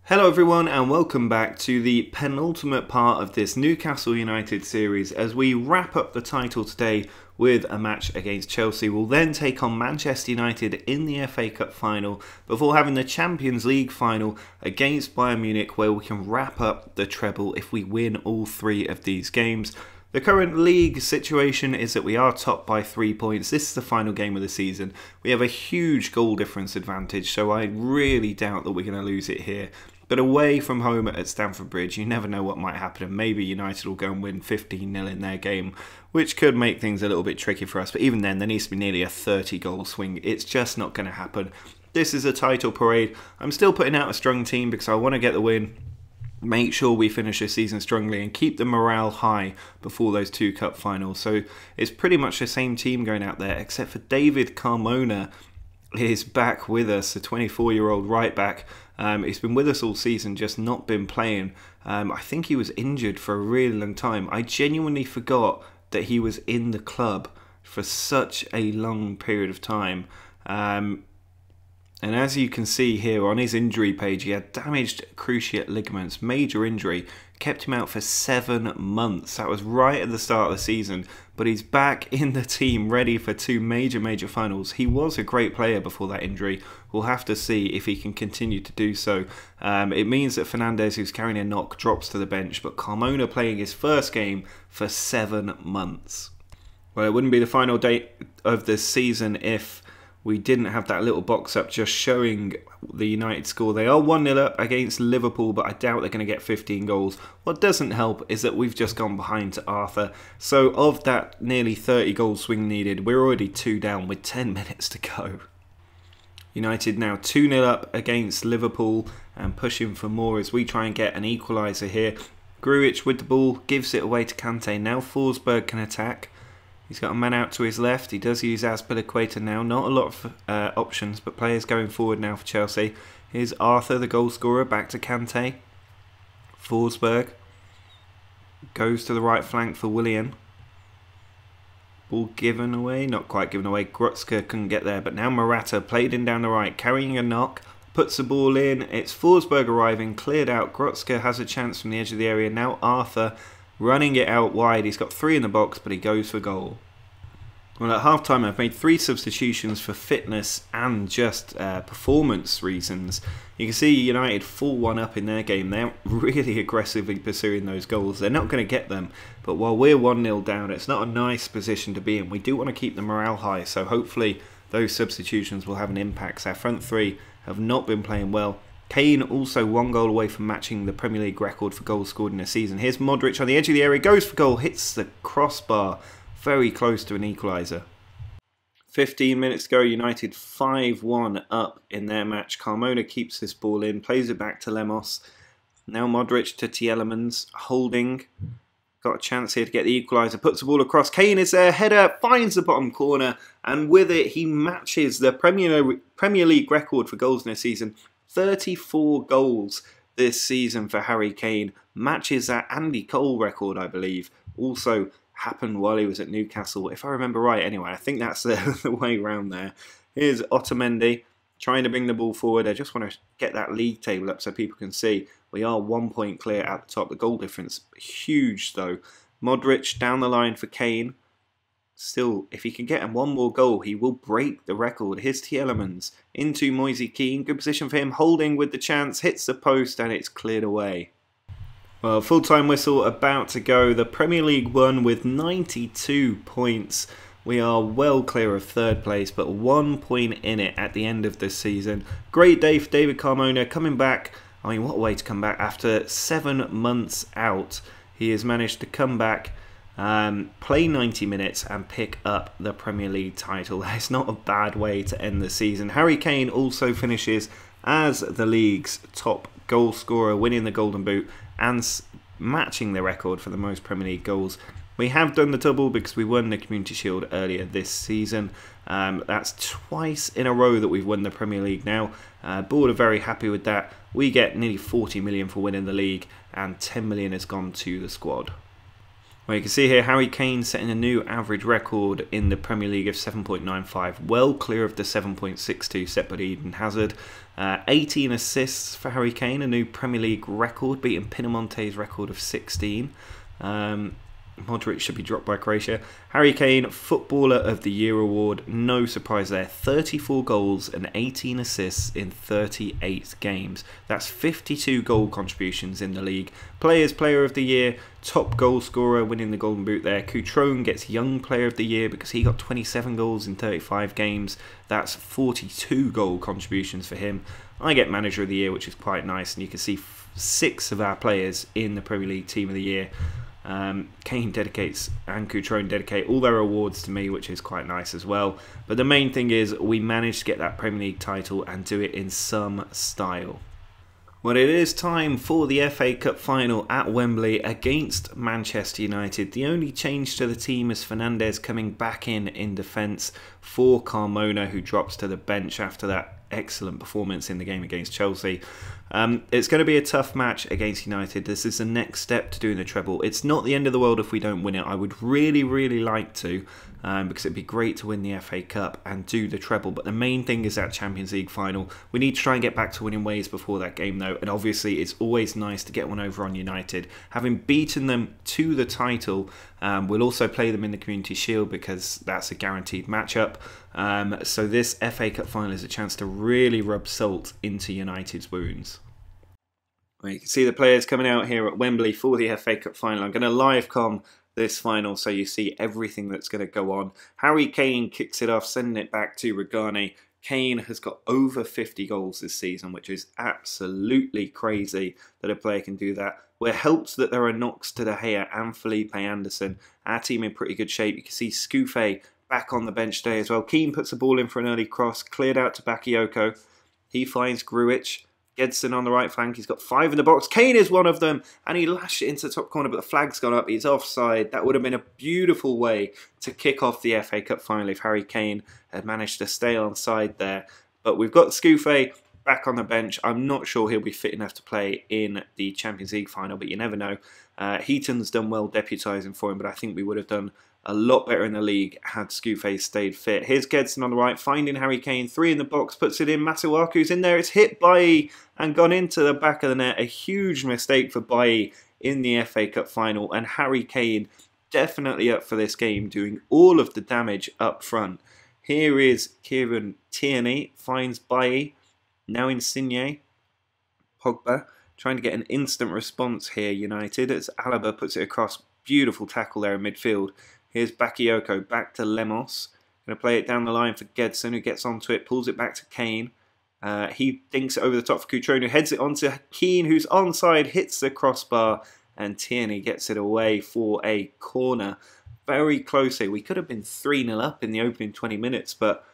Hello everyone and welcome back to the penultimate part of this Newcastle United series as we wrap up the title today with a match against Chelsea. We'll then take on Manchester United in the FA Cup final before having the Champions League final against Bayern Munich, where we can wrap up the treble if we win all three of these games. The current league situation is that we are top by 3 points. This is the final game of the season. We have a huge goal difference advantage, so I really doubt that we're going to lose it here. But away from home at Stamford Bridge, you never know what might happen. And maybe United will go and win 15-0 in their game, which could make things a little bit tricky for us. But even then, there needs to be nearly a 30-goal swing. It's just not going to happen. This is a title parade. I'm still putting out a strong team because I want to get the win. Make sure we finish the season strongly and keep the morale high before those two cup finals. So it's pretty much the same team going out there, except for David Carmona is back with us, the 24-year-old right back. He's been with us all season, just not been playing. I think he was injured for a really long time. I genuinely forgot that he was in the club for such a long period of time. And as you can see here on his injury page, he had damaged cruciate ligaments, major injury, kept him out for 7 months. That was right at the start of the season, but he's back in the team ready for two major finals. He was a great player before that injury. We'll have to see if he can continue to do so. It means that Fernandez, who's carrying a knock, drops to the bench, but Carmona playing his first game for 7 months. Well, it wouldn't be the final day of the season if we didn't have that little box up just showing the United score. They are 1-0 up against Liverpool, but I doubt they're going to get 15 goals. What doesn't help is that we've just gone behind to Arthur. So of that nearly 30 goal swing needed, we're already 2 down with 10 minutes to go. United now 2-0 up against Liverpool and pushing for more as we try and get an equaliser here. Grujic with the ball, gives it away to Kante. Now Forsberg can attack. He's got a man out to his left. He does use Azpilicueta now. Not a lot of options, but players going forward now for Chelsea. Here's Arthur, the goal scorer, back to Kante. Forsberg goes to the right flank for Willian. Ball given away. Not quite given away. Grutzka couldn't get there, but now Morata played in down the right, carrying a knock. Puts the ball in. It's Forsberg arriving, cleared out. Grutzka has a chance from the edge of the area. Now Arthur running it out wide. He's got 3 in the box, but he goes for goal. Well, at half-time, I've made 3 substitutions for fitness and just performance reasons. You can see United 4-1 up in their game. They're really aggressively pursuing those goals. They're not going to get them, but while we're 1-0 down, it's not a nice position to be in. We do want to keep the morale high, so hopefully those substitutions will have an impact. Our front 3 have not been playing well. Kane also 1 goal away from matching the Premier League record for goals scored in a season. Here's Modric on the edge of the area, goes for goal, hits the crossbar, very close to an equaliser. 15 minutes to go, United 5-1 up in their match. Carmona keeps this ball in, plays it back to Lemos. Now Modric to Tielemans, holding. Got a chance here to get the equaliser, puts the ball across. Kane is there, header, finds the bottom corner, and with it he matches the Premier League record for goals in a season. 34 goals this season for Harry Kane, matches that Andy Cole record, I believe. Also happened while he was at Newcastle, if I remember right. Anyway, I think that's the way round there. Here's Otamendi trying to bring the ball forward. I just want to get that league table up so people can see we are 1 point clear at the top. The goal difference huge though. Modric down the line for Kane. Still, if he can get him 1 more goal, he will break the record. Here's Tielemans into Moise Kean. Good position for him, holding with the chance, hits the post and it's cleared away. Well, full-time whistle about to go. The Premier League won with 92 points. We are well clear of 3rd place, but 1 point in it at the end of this season. Great day for David Carmona coming back. I mean, what a way to come back after 7 months out. He has managed to come back, play 90 minutes and pick up the Premier League title. It's not a bad way to end the season. Harry Kane also finishes as the league's top goal scorer, winning the Golden Boot and matching the record for the most Premier League goals. We have done the double because we won the Community Shield earlier this season. That's twice in a row that we've won the Premier League now. Board are very happy with that. We get nearly 40 million for winning the league and 10 million has gone to the squad. Well, you can see here Harry Kane setting a new average record in the Premier League of 7.95, well clear of the 7.62 set by Eden Hazard. 18 assists for Harry Kane, a new Premier League record, beating Pinamonte's record of 16. Modric should be dropped by Croatia. Harry Kane, Footballer of the Year award, no surprise there. 34 goals and 18 assists in 38 games. That's 52 goal contributions in the league. Player of the Year, top goal scorer, winning the Golden Boot there. Cutrone gets Young Player of the Year because he got 27 goals in 35 games. That's 42 goal contributions for him. I get Manager of the Year, which is quite nice, and you can see 6 of our players in the Premier League Team of the Year. Kane dedicates and Cutrone dedicate all their awards to me, which is quite nice as well. But the main thing is we managed to get that Premier League title and do it in some style. Well, it is time for the FA Cup final at Wembley against Manchester United. The only change to the team is Fernandes coming back in defence for Carmona, who drops to the bench after that excellent performance in the game against Chelsea. It's going to be a tough match against United. This is the next step to doing the treble. It's not the end of the world if we don't win it. I would really, really like to, because it'd be great to win the FA Cup and do the treble. But the main thing is that Champions League final. We need to try and get back to winning ways before that game, though. And obviously, it's always nice to get one over on United. Having beaten them to the title, we'll also play them in the Community Shield because that's a guaranteed matchup. So this FA Cup final is a chance to really rub salt into United's wounds. Well, you can see the players coming out here at Wembley for the FA Cup final. I'm going to live com this final so you see everything that's going to go on. Harry Kane kicks it off, sending it back to Regani. Kane has got over 50 goals this season, which is absolutely crazy that a player can do that. We're helped that there are knocks to De Gea and Felipe Anderson. Our team in pretty good shape. You can see Scouffé back on the bench today as well. Keane puts the ball in for an early cross, cleared out to Bakayoko. He finds Grujic. Gedson on the right flank, he's got 5 in the box. Kane is one of them, and he lashed it into the top corner, but the flag's gone up. He's offside. That would have been a beautiful way to kick off the FA Cup final if Harry Kane had managed to stay on side there. But we've got Scouffé back on the bench. I'm not sure he'll be fit enough to play in the Champions League final, but you never know. Heaton's done well deputising for him, but I think we would have done a lot better in the league had Scouffé stayed fit. Here's Gedson on the right, finding Harry Kane. 3 in the box, puts it in. Masuaku's in there. It's hit by and gone into the back of the net. A huge mistake for Bailly in the FA Cup final. And Harry Kane definitely up for this game, doing all of the damage up front. Here is Kieran Tierney, finds Bailly. Now Insigne. Pogba trying to get an instant response here, United, as Alaba puts it across. Beautiful tackle there in midfield. Here's Bakayoko, back to Lemos. Going to play it down the line for Gedson, who gets onto it, pulls it back to Kane. He dinks it over the top for Cutrone, who heads it onto Keane, who's onside, hits the crossbar, and Tierney gets it away for a corner. Very close here. We could have been 3-0 up in the opening 20 minutes, but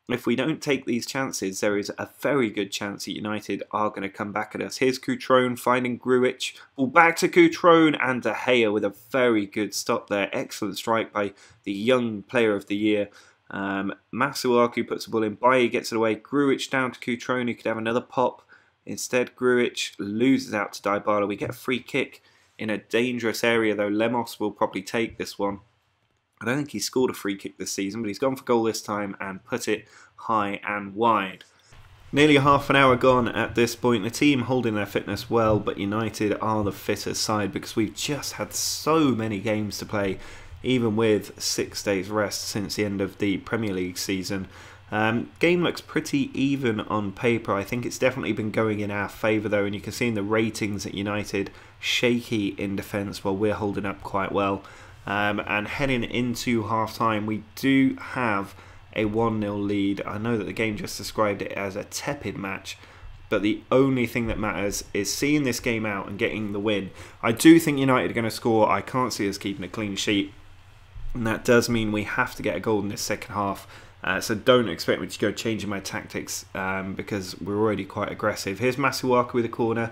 if we don't take these chances, there is a very good chance that United are going to come back at us. Here's Cutrone finding Grujic. Ball back to Cutrone, and De Gea with a very good stop there. Excellent strike by the young player of the year. Masuaku puts the ball in. Bailly gets it away. Grujic down to Cutrone, who could have another pop. Instead, Grujic loses out to Dybala. We get a free kick in a dangerous area, though. Lemos will probably take this one. I don't think he scored a free kick this season, but he's gone for goal this time and put it high and wide. Nearly half an hour gone at this point. The team holding their fitness well, but United are the fitter side because we've just had so many games to play, even with 6 days rest since the end of the Premier League season. Game looks pretty even on paper. I think it's definitely been going in our favour though, and you can see in the ratings at United, shaky in defence while we're holding up quite well. And heading into half-time, we do have a 1-0 lead. I know that the game just described it as a tepid match, but the only thing that matters is seeing this game out and getting the win. I do think United are going to score. I can't see us keeping a clean sheet, and that does mean we have to get a goal in this second half. So don't expect me to go changing my tactics because we're already quite aggressive. Here's Masuaku with a corner.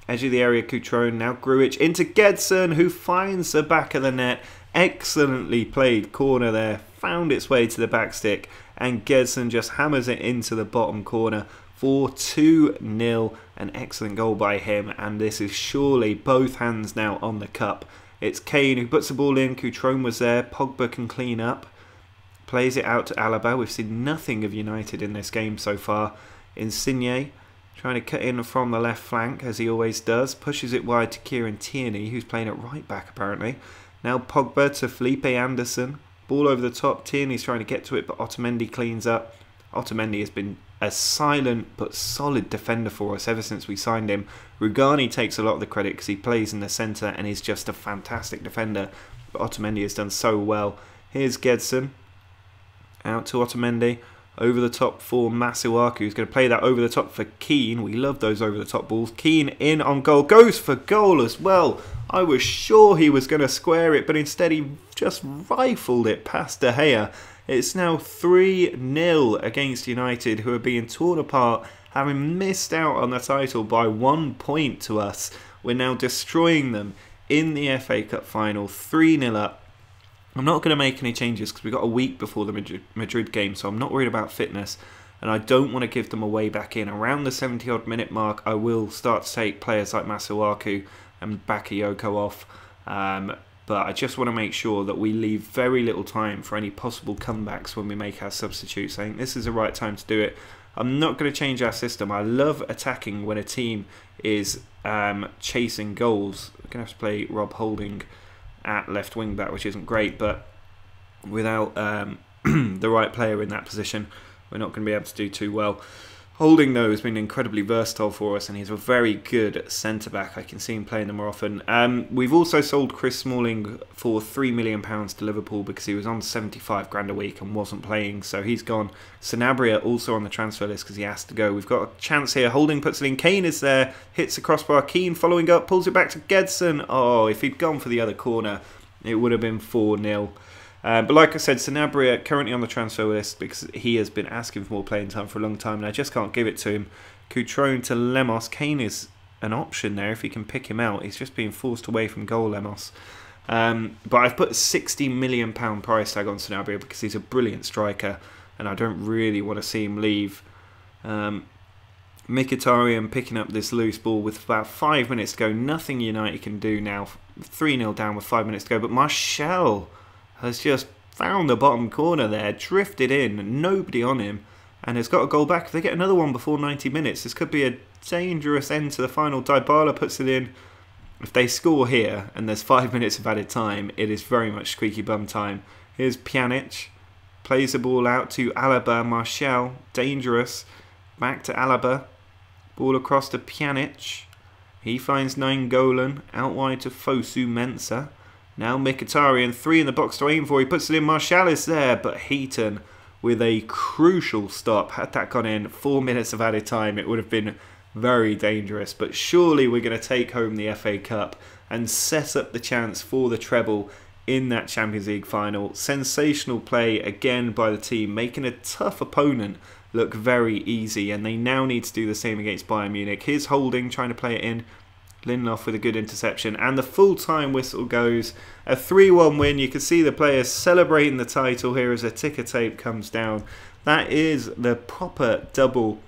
Edge of the area, Cutrone, now Grujic into Gedson, who finds the back of the net. Excellently played corner there, found its way to the back stick, and Gedson just hammers it into the bottom corner for 2-0. An excellent goal by him, and this is surely both hands now on the cup. It's Kane who puts the ball in. Cutrone was there. Pogba can clean up. Plays it out to Alaba. We've seen nothing of United in this game so far. Insigne trying to cut in from the left flank, as he always does. Pushes it wide to Kieran Tierney, who's playing it right back apparently. Now Pogba to Felipe Anderson. Ball over the top. Tierney's trying to get to it, but Otamendi cleans up. Otamendi has been a silent but solid defender for us ever since we signed him. Rugani takes a lot of the credit because he plays in the centre and is just a fantastic defender. But Otamendi has done so well. Here's Gedson. Out to Otamendi. Over the top for Masuaku, who's going to play that over the top for Keane. We love those over the top balls. Keane in on goal. Goes for goal as well. I was sure he was going to square it, but instead he just rifled it past De Gea. It's now 3-0 against United, who are being torn apart, having missed out on the title by 1 point to us. We're now destroying them in the FA Cup final, 3-0 up. I'm not going to make any changes because we've got a week before the Madrid game, so I'm not worried about fitness. And I don't want to give them a way back in. Around the 70-odd minute mark, I will start to take players like Masuaku and Bakayoko off. But I just want to make sure that we leave very little time for any possible comebacks when we make our substitutes. I think this is the right time to do it. I'm not going to change our system. I love attacking when a team is chasing goals. We're going to have to play Rob Holding at left wing back, which isn't great, but without the right player in that position, we're not going to be able to do too well. Holding, though, has been incredibly versatile for us, and he's a very good centre-back. I can see him playing them more often. We've also sold Chris Smalling for £3 million to Liverpool because he was on 75 grand a week and wasn't playing, so he's gone. Sanabria also on the transfer list because he has to go. We've got a chance here. Holding puts it in. Kane is there, hits the crossbar. Keane following up, pulls it back to Gedson. Oh, if he'd gone for the other corner, it would have been 4-0. But like I said, Sanabria currently on the transfer list because he has been asking for more playing time for a long time and I just can't give it to him. Cutrone to Lemos. Kane is an option there if he can pick him out. He's just being forced away from goal, Lemos. But I've put a £60 million price tag on Sanabria because he's a brilliant striker and I don't really want to see him leave. Mkhitaryan picking up this loose ball with about 5 minutes to go. Nothing United can do now. 3-0 down with 5 minutes to go. But Martial has just found the bottom corner there, drifted in, nobody on him, and has got a goal back. If they get another one before 90 minutes, this could be a dangerous end to the final. Dybala puts it in. If they score here, and there's 5 minutes of added time, it is very much squeaky bum time. Here's Pjanic, plays the ball out to Alaba. Martial, dangerous, back to Alaba, ball across to Pjanic. He finds Nainggolan, out wide to Fosu Mensah. Now Mkhitaryan, 3 in the box to aim for. He puts it in. Martial is there, but Heaton with a crucial stop. Had that gone in 4 minutes of added time, it would have been very dangerous. But surely we're going to take home the FA Cup and set up the chance for the treble in that Champions League final. Sensational play again by the team, making a tough opponent look very easy. And they now need to do the same against Bayern Munich. Here's Holding trying to play it in. Lindelof with a good interception, and the full-time whistle goes. A 3-1 win. You can see the players celebrating the title here as a ticker tape comes down. That is the proper double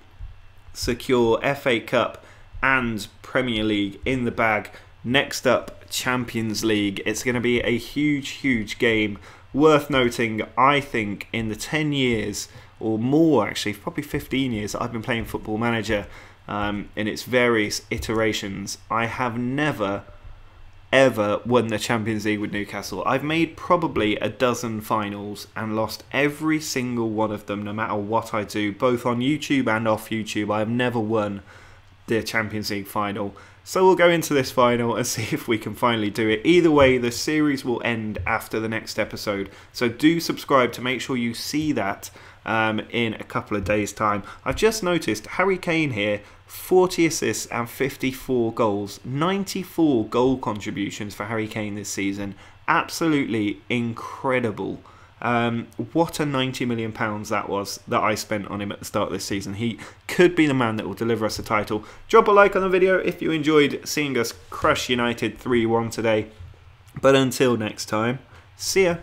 secure FA Cup and Premier League in the bag. Next up, Champions League. It's going to be a huge, huge game. Worth noting, I think, in the 10 years, or more actually, probably 15 years that I've been playing Football Manager, in its various iterations, I have never ever won the Champions League with Newcastle. I've made probably a dozen finals and lost every single one of them no matter what I do, both on YouTube and off YouTube. I have never won the Champions League final. So we'll go into this final and see if we can finally do it. Either way, the series will end after the next episode. So do subscribe to make sure you see that in a couple of days' time. I've just noticed Harry Kane here, 40 assists and 54 goals. 94 goal contributions for Harry Kane this season. Absolutely incredible. What a £90 million that was that I spent on him at the start of this season. He could be the man that will deliver us a title. Drop a like on the video if you enjoyed seeing us crush United 3-1 today. But until next time, see ya.